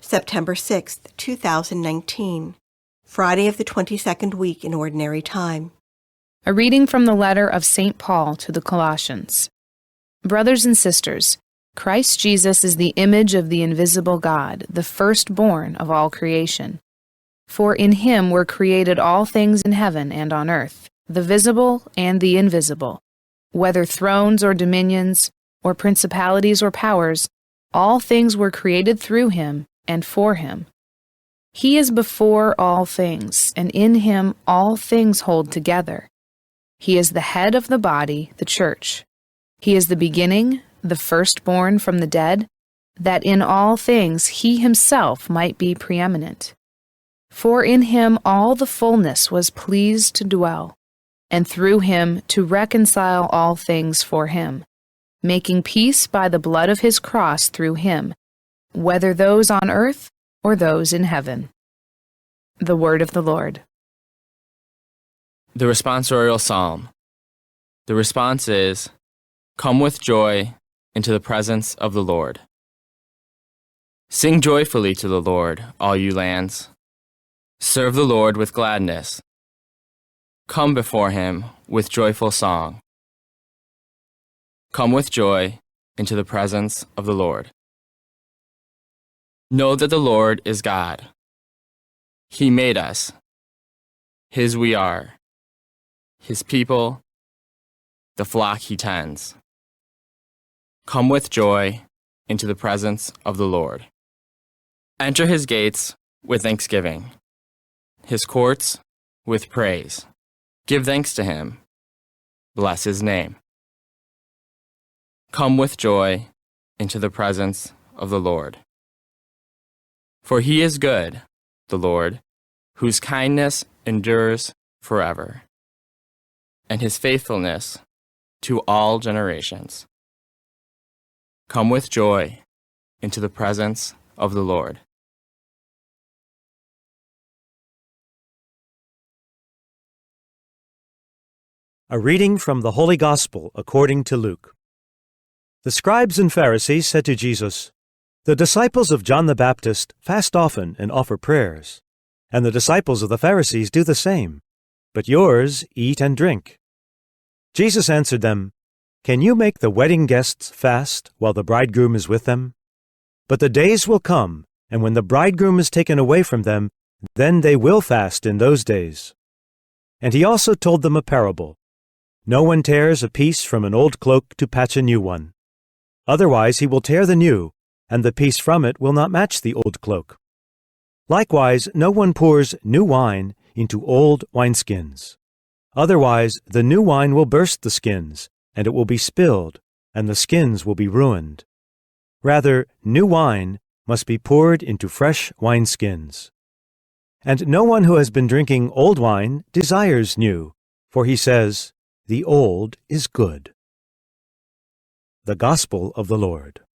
September 6, 2019, Friday of the 22nd week in Ordinary Time. A reading from the letter of St. Paul to the Colossians. Brothers and sisters, Christ Jesus is the image of the invisible God, the firstborn of all creation. For in him were created all things in heaven and on earth, the visible and the invisible, whether thrones or dominions, or principalities or powers, all things were created through him and for him. He is before all things, and in him all things hold together. He is the head of the body, the church. He is the beginning, the firstborn from the dead, that in all things he himself might be preeminent. For in him all the fullness was pleased to dwell, and through him to reconcile all things for him, making peace by the blood of his cross through him, whether those on earth or those in heaven. The word of the Lord. The responsorial psalm. The response is, "Come with joy into the presence of the Lord. Sing joyfully to the Lord, all you lands. Serve the Lord with gladness. Come before him with joyful song. Come with joy into the presence of the Lord. Know that the Lord is God. He made us. His we are. His people, the flock he tends. Come with joy into the presence of the Lord. Enter his gates with thanksgiving, his courts with praise. Give thanks to him. Bless his name. Come with joy into the presence of the Lord. For he is good, the Lord, whose kindness endures forever, and his faithfulness to all generations. Come with joy into the presence of the Lord. A reading from the Holy Gospel according to Luke. The scribes and Pharisees said to Jesus, "The disciples of John the Baptist fast often and offer prayers, and the disciples of the Pharisees do the same, but yours eat and drink." Jesus answered them, "Can you make the wedding guests fast while the bridegroom is with them? But the days will come, and when the bridegroom is taken away from them, then they will fast in those days." And he also told them a parable. No one tears a piece from an old cloak to patch a new one. Otherwise he will tear the new, and the piece from it will not match the old cloak. Likewise, no one pours new wine into old wineskins. Otherwise, the new wine will burst the skins, and it will be spilled, and the skins will be ruined. Rather, new wine must be poured into fresh wineskins. And no one who has been drinking old wine desires new, for he says, "The old is good." The Gospel of the Lord.